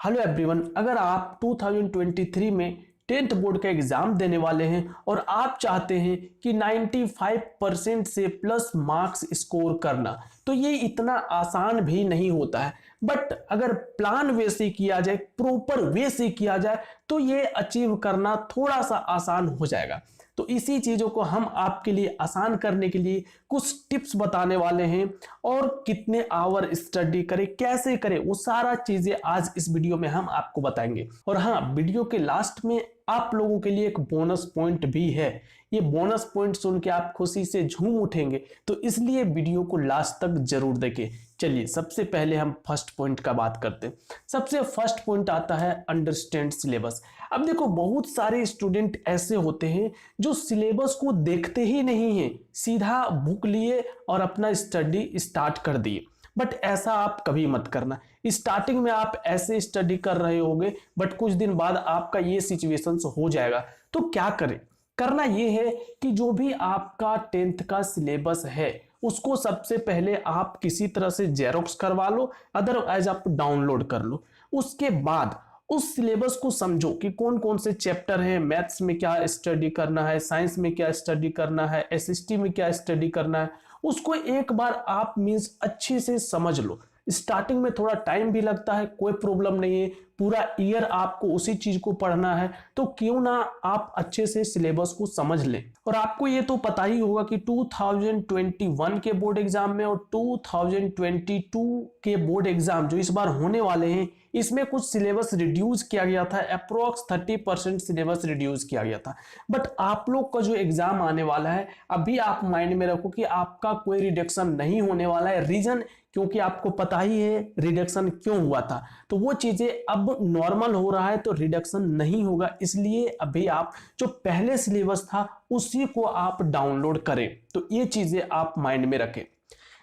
Hello everyone, अगर आप 2023 में 10th बोर्ड का एग्जाम देने वाले हैं और आप चाहते हैं कि 95% से प्लस मार्क्स स्कोर करना, तो ये इतना आसान भी नहीं होता है। बट अगर प्लान वे से किया जाए, प्रॉपर वे से किया जाए, तो ये अचीव करना थोड़ा सा आसान हो जाएगा। तो इसी चीजों को हम आपके लिए आसान करने के लिए कुछ टिप्स बताने वाले हैं, और कितने आवर स्टडी करें, कैसे करें, वो सारा चीजें आज इस वीडियो में हम आपको बताएंगे। और हाँ, वीडियो के लास्ट में आप लोगों के लिए एक बोनस पॉइंट भी है। ये बोनस पॉइंट सुन के आप खुशी से झूम उठेंगे, तो इसलिए वीडियो को लास्ट तक जरूर देखें। चलिए, सबसे पहले हम फर्स्ट पॉइंट का बात करते हैं। सबसे फर्स्ट पॉइंट आता है अंडरस्टैंड सिलेबस। अब देखो, बहुत सारे स्टूडेंट ऐसे होते हैं जो सिलेबस को देखते ही नहीं है, सीधा बुक लिए और अपना स्टडी स्टार्ट कर दिए। बट ऐसा आप कभी मत करना। स्टार्टिंग में आप ऐसे स्टडी कर रहे होंगे, बट कुछ दिन बाद आपका ये सिचुएशन हो जाएगा। तो क्या करें? करना ये है कि जो भी आपका 10th का सिलेबस है, उसको सबसे पहले आप किसी तरह से जेरोक्स करवा लो, अदरवाइज आप डाउनलोड कर लो। उसके बाद उस सिलेबस को समझो कि कौन कौन से चैप्टर हैं, मैथ्स में क्या स्टडी करना है, साइंस में क्या स्टडी करना है, एसएसटी में क्या स्टडी करना है। उसको एक बार आप मीन्स अच्छे से समझ लो। स्टार्टिंग में थोड़ा टाइम भी लगता है, कोई प्रॉब्लम नहीं है। पूरा ईयर आपको उसी चीज को पढ़ना है, तो क्यों ना आप अच्छे से सिलेबस को समझ लें। और आपको ये तो पता ही होगा कि 2021 के बोर्ड एग्जाम में और 2022 के बोर्ड एग्जाम जो इस बार होने वाले हैं, इसमें कुछ सिलेबस रिड्यूस किया गया था। अप्रोक्स 30% सिलेबस रिड्यूस किया गया था। बट आप लोग का जो एग्जाम आने वाला है, अभी आप माइंड में रखो कि आपका कोई रिडक्शन नहीं होने वाला है। रीजन, क्योंकि आपको पता ही है रिडक्शन क्यों हुआ था। तो वो चीजें अब नॉर्मल हो रहा है, तो रिडक्शन नहीं होगा। इसलिए अभी आप जो पहले सिलेबस था उसी को आप डाउनलोड करें। तो ये चीजें आप माइंड में रखें।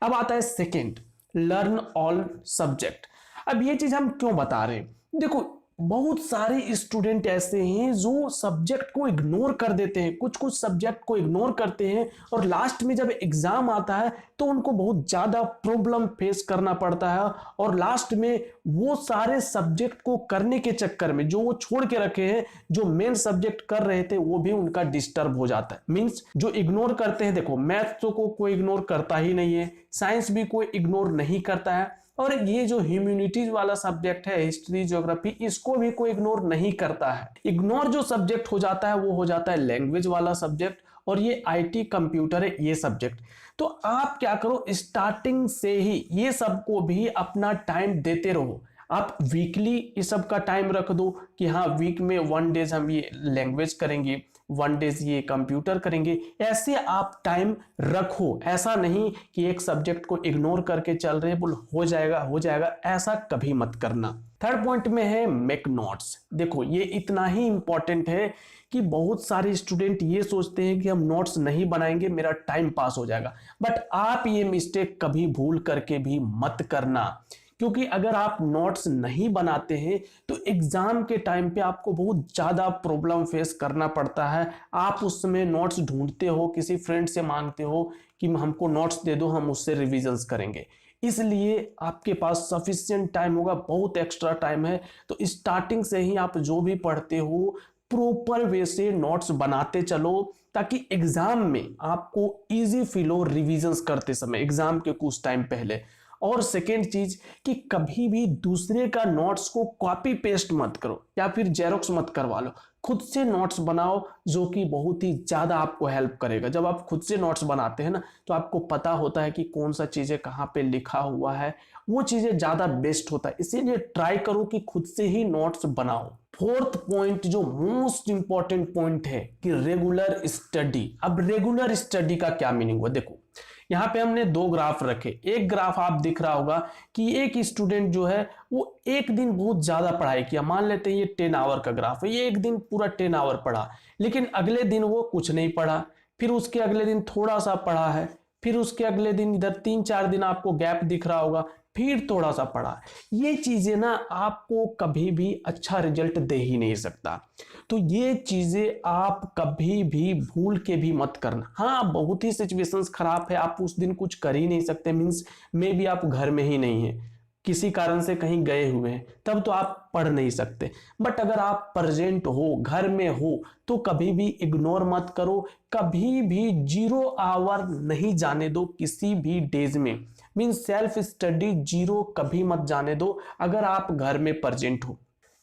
अब आता है सेकेंड, लर्न ऑल सब्जेक्ट। अब ये चीज हम क्यों बता रहे हैं? देखो, बहुत सारे स्टूडेंट ऐसे हैं जो सब्जेक्ट को इग्नोर कर देते हैं, कुछ कुछ सब्जेक्ट को इग्नोर करते हैं, और लास्ट में जब एग्जाम आता है तो उनको बहुत ज्यादा प्रॉब्लम फेस करना पड़ता है। और लास्ट में वो सारे सब्जेक्ट को करने के चक्कर में जो वो छोड़ के रखे हैं, जो मेन सब्जेक्ट कर रहे थे, वो भी उनका डिस्टर्ब हो जाता है। मीन्स जो इग्नोर करते हैं, देखो मैथ्स को कोई इग्नोर करता ही नहीं है, साइंस भी कोई इग्नोर नहीं करता है, और ये जो ह्यूमैनिटीज वाला सब्जेक्ट है, हिस्ट्री, ज्योग्राफी, इसको भी कोई इग्नोर नहीं करता है। इग्नोर जो सब्जेक्ट हो जाता है वो हो जाता है लैंग्वेज वाला सब्जेक्ट, और ये आईटी कंप्यूटर है ये सब्जेक्ट। तो आप क्या करो, स्टार्टिंग से ही ये सबको भी अपना टाइम देते रहो। आप वीकली इस सब का टाइम रख दो कि हाँ, वीक में 1 डेज हम ये लैंग्वेज करेंगे, 1 डेज ये कंप्यूटर करेंगे। ऐसे आप टाइम रखो। ऐसा नहीं कि एक सब्जेक्ट को इग्नोर करके चल रहे, बोल हो जाएगा हो जाएगा, ऐसा कभी मत करना। थर्ड पॉइंट में है मेक नोट्स। देखो, ये इतना ही इंपॉर्टेंट है कि बहुत सारे स्टूडेंट ये सोचते हैं कि हम नोट्स नहीं बनाएंगे, मेरा टाइम पास हो जाएगा। बट आप ये मिस्टेक कभी भूल करके भी मत करना, क्योंकि अगर आप नोट्स नहीं बनाते हैं तो एग्जाम के टाइम पे आपको बहुत ज्यादा प्रॉब्लम फेस करना पड़ता है। आप उस समय नोट्स ढूंढते हो, किसी फ्रेंड से मांगते हो कि हमको नोट्स दे दो, हम उससे रिविजन्स करेंगे। इसलिए आपके पास सफिशिएंट टाइम होगा, बहुत एक्स्ट्रा टाइम है। तो स्टार्टिंग से ही आप जो भी पढ़ते हो प्रॉपर वे से नोट्स बनाते चलो, ताकि एग्जाम में आपको इजी फील हो रिविजन्स करते समय, एग्जाम के कुछ टाइम पहले। और सेकेंड चीज कि कभी भी दूसरे का नोट्स को कॉपी पेस्ट मत करो या फिर जेरोक्स मत करवा लो। खुद से नोट्स बनाओ, जो कि बहुत ही ज्यादा आपको हेल्प करेगा। जब आप खुद से नोट्स बनाते हैं ना, तो आपको पता होता है कि कौन सा चीजें कहाँ पे लिखा हुआ है, वो चीजें ज्यादा बेस्ट होता है। इसीलिए ट्राई करो कि खुद से ही नोट्स बनाओ। फोर्थ पॉइंट, जो मोस्ट इंपॉर्टेंट पॉइंट है, कि रेगुलर स्टडी। अब रेगुलर स्टडी का क्या मीनिंग हुआ? देखो, यहाँ पे हमने 2 ग्राफ रखे। एक ग्राफ आप दिख रहा होगा कि एक स्टूडेंट जो है वो एक दिन बहुत ज्यादा पढ़ाई किया, मान लेते हैं ये 10 आवर का ग्राफ है, ये एक दिन पूरा 10 आवर पढ़ा, लेकिन अगले दिन वो कुछ नहीं पढ़ा, फिर उसके अगले दिन थोड़ा सा पढ़ा है, फिर उसके अगले दिन इधर 3-4 दिन आपको गैप दिख रहा होगा, फिर थोड़ा सा पढ़ा। ये चीजें ना आपको कभी भी अच्छा रिजल्ट दे ही नहीं सकता। तो ये चीजें आप कभी भी भूल के भी मत करना। हाँ, बहुत ही सिचुएशंस खराब है, आप उस दिन कुछ कर ही नहीं सकते, मीन्स मे बी आप घर में ही नहीं है, किसी कारण से कहीं गए हुए हैं, तब तो आप पढ़ नहीं सकते। बट अगर आप प्रेजेंट हो, घर में हो, तो कभी भी इग्नोर मत करो, कभी भी 0 आवर नहीं जाने दो किसी भी डेज में। मीन्स सेल्फ स्टडी 0 कभी मत जाने दो अगर आप घर में प्रेजेंट हो।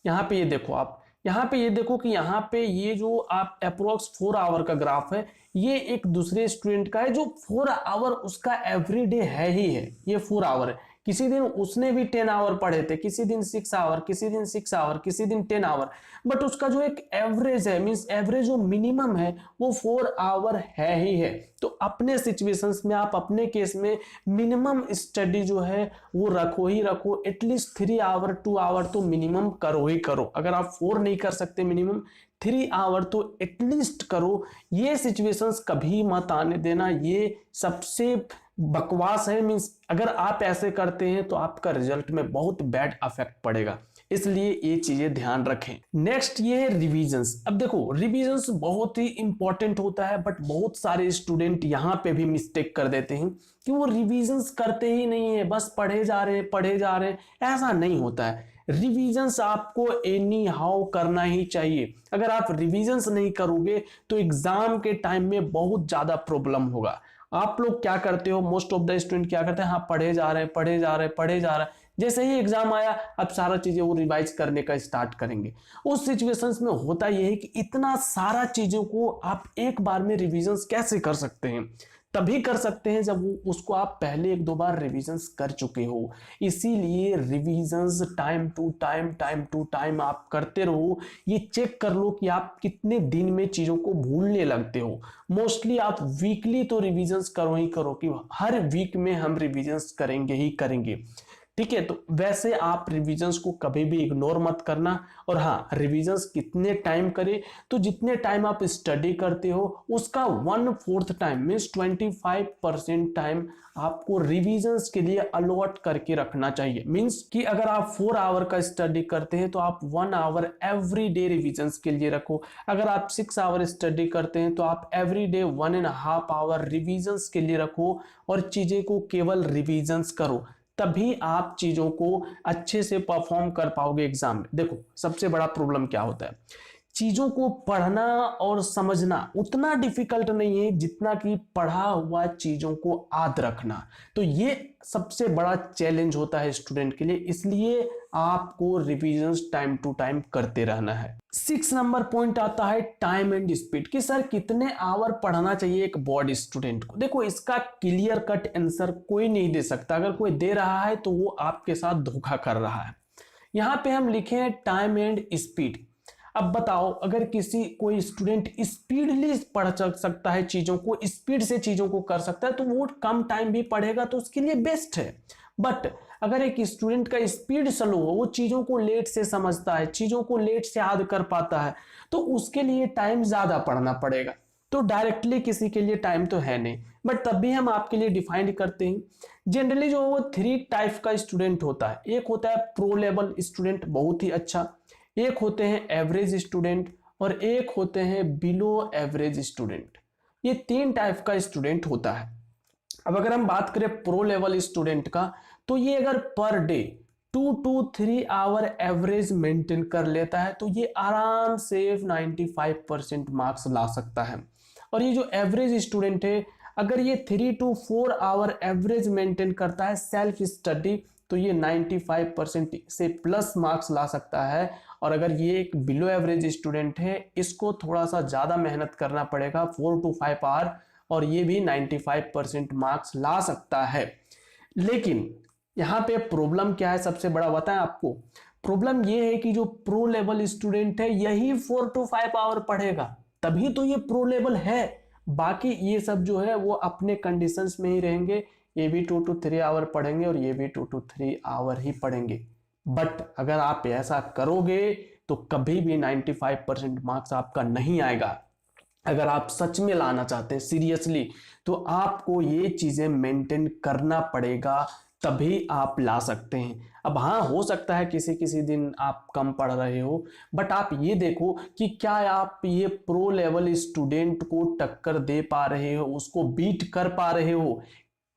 यहाँ पे ये देखो, आप यहाँ पे ये देखो कि यहाँ पे ये जो आप अप्रोक्स 4 आवर का ग्राफ है, ये एक दूसरे स्टूडेंट का है जो 4 आवर उसका एवरीडे है ही है, ये 4 आवर है। किसी दिन उसने भी 10 आवर पढ़े थे, किसी दिन 6 आवर, किसी दिन 6 आवर, किसी दिन 10 आवर, बट उसका जो एक एवरेज है, मीन्स एवरेज जो मिनिमम है वो 4 आवर है ही है। तो अपने सिचुएशंस में आप अपने केस में मिनिमम स्टडी जो है वो रखो ही रखो, एटलीस्ट 3 आवर 2 आवर तो मिनिमम करो ही करो। अगर आप 4 नहीं कर सकते मिनिमम, 3 आवर तो एटलीस्ट करो। ये सिचुएशंस कभी मत आने देना, ये सबसे बकवास है। मीन्स अगर आप ऐसे करते हैं तो आपका रिजल्ट में बहुत बैड अफेक्ट पड़ेगा, इसलिए ये चीजें ध्यान रखें। नेक्स्ट ये है रिविजन्स। अब देखो रिविजन्स बहुत ही इंपॉर्टेंट होता है, बट बहुत सारे स्टूडेंट यहाँ पे भी मिस्टेक कर देते हैं कि वो रिविजन्स करते ही नहीं है, बस पढ़े जा रहे हैं पढ़े जा रहे हैं। ऐसा नहीं होता है, रिविजन्स आपको एनी हाउ करना ही चाहिए। अगर आप रिविजन्स नहीं करोगे तो एग्जाम के टाइम में बहुत ज्यादा प्रॉब्लम होगा। आप लोग क्या करते हो, मोस्ट ऑफ द स्टूडेंट क्या करते हैं, हाँ पढ़े जा रहे हैं पढ़े जा रहे हैं पढ़े जा रहे हैं, जैसे ही एग्जाम आया अब सारा चीजें वो रिवाइज करने का स्टार्ट करेंगे। उस सिचुएशंस में होता यह है कि इतना सारा चीजों को आप एक बार में रिविजन्स कैसे कर सकते हैं, तभी कर सकते हैं जब वो उसको आप पहले 1-2 बार रिविजन्स कर चुके हो। इसीलिए रिविजन्स टाइम टू टाइम आप करते रहो। ये चेक कर लो कि आप कितने दिन में चीजों को भूलने लगते हो। मोस्टली आप वीकली तो रिविजन्स करो ही करो, कि हर वीक में हम रिविजन्स करेंगे ही करेंगे, ठीक है। तो वैसे आप रिविजन्स को कभी भी इग्नोर मत करना। और हाँ, रिविजन्स कितने टाइम करें, तो जितने टाइम आप स्टडी करते हो उसका 1/4 टाइम मीन्स 25% टाइम आपको रिविजन्स के लिए अलॉट करके रखना चाहिए। मीन्स कि अगर आप 4 आवर का स्टडी करते हैं तो आप 1 आवर एवरी डे रिविजन्स के लिए रखो। अगर आप 6 आवर स्टडी करते हैं तो आप एवरी डे 1.5 आवर रिविजन्स के लिए रखो और चीजें को केवल रिविजन्स करो, तभी आप चीजों को अच्छे से परफॉर्म कर पाओगे एग्जाम में। देखो सबसे बड़ा प्रॉब्लम क्या होता है, चीजों को पढ़ना और समझना उतना डिफिकल्ट नहीं है जितना कि पढ़ा हुआ चीजों को याद रखना। तो ये सबसे बड़ा चैलेंज होता है स्टूडेंट के लिए, इसलिए आपको रिविजन्स टाइम टू टाइम करते रहना है। 6 नंबर पॉइंट आता है टाइम एंड स्पीड, कि सर कितने आवर पढ़ना चाहिए एक बोर्ड स्टूडेंट को। देखो इसका क्लियर कट आंसर कोई नहीं दे सकता, अगर कोई दे रहा है तो वो आपके साथ धोखा कर रहा है। यहां पे हम लिखे हैं टाइम एंड स्पीड। अब बताओ, अगर कोई स्टूडेंट स्पीडली पढ़ सकता है, चीजों को स्पीड से चीजों को कर सकता है, तो वो कम टाइम भी पढ़ेगा तो उसके लिए बेस्ट है। बट अगर एक स्टूडेंट का स्पीड स्लो हो, वो चीजों को लेट से समझता है, चीजों को लेट से याद कर पाता है, तो उसके लिए टाइम ज्यादा पढ़ना पड़ेगा। तो डायरेक्टली किसी के लिए टाइम तो है नहीं, बट तब भी हम आपके लिए डिफाइंड करते हैं। जनरली जो वो 3 टाइप का स्टूडेंट होता है, एक होता है प्रो लेवल स्टूडेंट, बहुत ही अच्छा, एक होते हैं एवरेज स्टूडेंट, और एक होते हैं बिलो एवरेज स्टूडेंट। ये 3 टाइप का स्टूडेंट होता है। अब अगर हम बात करें प्रो लेवल स्टूडेंट का, तो ये अगर per day 2 to 3 hour average maintain कर लेता है तो ये आराम से 95% मार्क्स ला सकता है। और ये जो एवरेज स्टूडेंट है, अगर ये 3 to 4 आवर एवरेज मेंटेन करता है सेल्फ स्टडी, तो ये 95% से प्लस मार्क्स ला सकता है। और अगर ये एक बिलो एवरेज स्टूडेंट है, इसको थोड़ा सा ज्यादा मेहनत करना पड़ेगा 4 to 5 आवर, और ये भी 95% मार्क्स ला सकता है। लेकिन यहाँ पे प्रॉब्लम क्या है, सबसे बड़ा बताएं आपको। प्रॉब्लम ये है कि जो प्रो लेवल स्टूडेंट है यही 4 to 5 आवर पढ़ेगा, तभी तो ये प्रो लेवल है। बाकी ये सब जो है वो अपने कंडीशंस में ही रहेंगे, ये भी 2 to 3 आवर पढ़ेंगे और ये भी 2 to 3 आवर ही पढ़ेंगे। बट अगर आप ऐसा करोगे तो कभी भी 95% मार्क्स आपका नहीं आएगा। अगर आप सच में लाना चाहते हैं सीरियसली, तो आपको ये चीजें मेंटेन करना पड़ेगा, तभी आप ला सकते हैं। अब हाँ, हो सकता है किसी किसी दिन आप कम पढ़ रहे हो, बट आप ये देखो कि क्या आप ये प्रो लेवल स्टूडेंट को टक्कर दे पा रहे हो, उसको बीट कर पा रहे हो।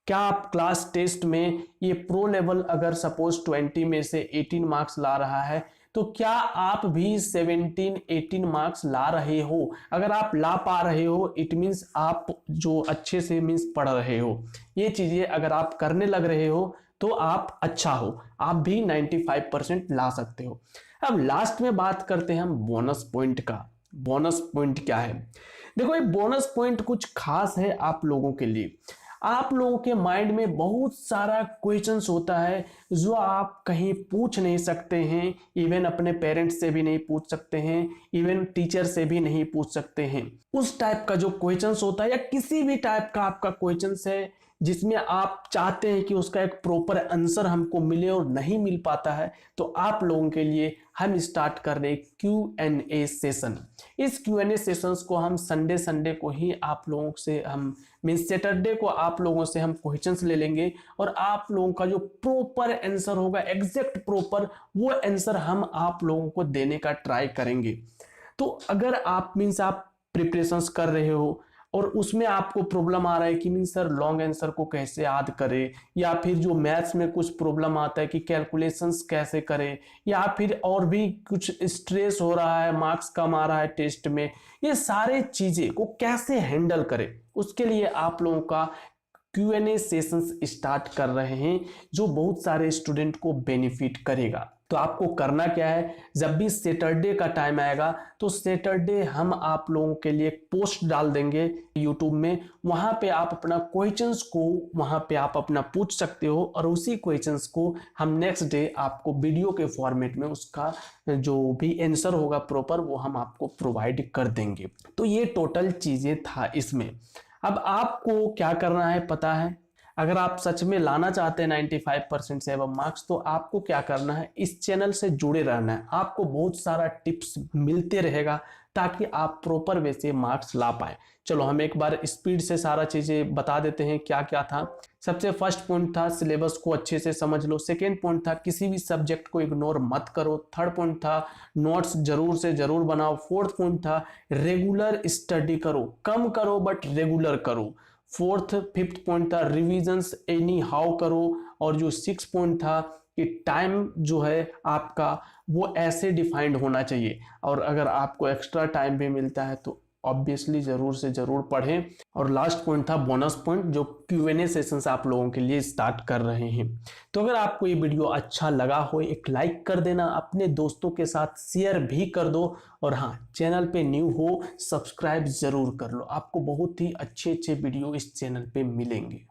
क्या आप क्लास टेस्ट में ये प्रो लेवल अगर सपोज 20 में से 18 मार्क्स ला रहा है, तो क्या आप भी 17-18 मार्क्स ला रहे हो? अगर आप ला पा रहे हो, इट मीन्स आप जो अच्छे से मीन्स पढ़ रहे हो। ये चीजें अगर आप करने लग रहे हो तो आप अच्छा हो, आप भी 95% ला सकते हो। अब लास्ट में बात करते हैं हम बोनस पॉइंट का। बोनस पॉइंट क्या है? देखो, ये बोनस पॉइंट कुछ खास है आप लोगों के लिए। आप लोगों के माइंड में बहुत सारा क्वेश्चंस होता है जो आप कहीं पूछ नहीं सकते हैं, इवन अपने पेरेंट्स से भी नहीं पूछ सकते हैं, इवन टीचर से भी नहीं पूछ सकते हैं। उस टाइप का जो क्वेश्चंस होता है या किसी भी टाइप का आपका क्वेश्चंस है जिसमें आप चाहते हैं कि उसका एक प्रॉपर आंसर हमको मिले और नहीं मिल पाता है, तो आप लोगों के लिए हम स्टार्ट कर रहे हैं Q&A सेशन। इस Q&A सेशंस को हम संडे को ही आप लोगों से हम मीन्स सैटरडे को आप लोगों से हम क्वेश्चंस ले लेंगे और आप लोगों का जो प्रॉपर आंसर होगा, एग्जैक्ट प्रॉपर, वो आंसर हम आप लोगों को देने का ट्राई करेंगे। तो अगर आप मीन्स आप प्रिपरेशंस कर रहे हो और उसमें आपको प्रॉब्लम आ रहा है कि मीन्स सर लॉन्ग आंसर को कैसे याद करें, या फिर जो मैथ्स में कुछ प्रॉब्लम आता है कि कैलकुलेशंस कैसे करें, या फिर और भी कुछ स्ट्रेस हो रहा है, मार्क्स कम आ रहा है टेस्ट में, ये सारे चीजें को कैसे हैंडल करें, उसके लिए आप लोगों का Q&A सेशंस स्टार्ट कर रहे हैं जो बहुत सारे स्टूडेंट को बेनिफिट करेगा। तो आपको करना क्या है, जब भी सैटरडे का टाइम आएगा तो सैटरडे हम आप लोगों के लिए एक पोस्ट डाल देंगे यूट्यूब में, वहां पे आप अपना क्वेश्चंस को वहां पे आप अपना पूछ सकते हो और उसी क्वेश्चंस को हम नेक्स्ट डे आपको वीडियो के फॉर्मेट में उसका जो भी आंसर होगा प्रॉपर वो हम आपको प्रोवाइड कर देंगे। तो ये टोटल चीजें था इसमें। अब आपको क्या करना है पता है, अगर आप सच में लाना चाहते हैं 95% से अब मार्क्स, तो आपको क्या करना है, इस चैनल से जुड़े रहना है। आपको बहुत सारा टिप्स मिलते रहेगा ताकि आप प्रॉपर वे से मार्क्स ला पाए। चलो हम एक बार स्पीड से सारा चीजें बता देते हैं क्या क्या था। सबसे फर्स्ट पॉइंट था सिलेबस को अच्छे से समझ लो। सेकेंड पॉइंट था किसी भी सब्जेक्ट को इग्नोर मत करो। थर्ड पॉइंट था नोट्स जरूर से जरूर बनाओ। फोर्थ पॉइंट था रेगुलर स्टडी करो, कम करो बट रेगुलर करो। फिफ्थ पॉइंट था रिविजन्स एनी हाउ करो। और जो सिक्स पॉइंट था कि टाइम जो है आपका वो ऐसे डिफाइंड होना चाहिए, और अगर आपको एक्स्ट्रा टाइम भी मिलता है तो ऑब्वियसली जरूर से जरूर पढ़ें। और लास्ट पॉइंट था बोनस पॉइंट, जो Q&A सेशंस आप लोगों के लिए स्टार्ट कर रहे हैं। तो अगर आपको ये वीडियो अच्छा लगा हो, एक लाइक कर देना, अपने दोस्तों के साथ शेयर भी कर दो, और हाँ, चैनल पे न्यू हो सब्सक्राइब जरूर कर लो। आपको बहुत ही अच्छे अच्छे वीडियो इस चैनल पे मिलेंगे।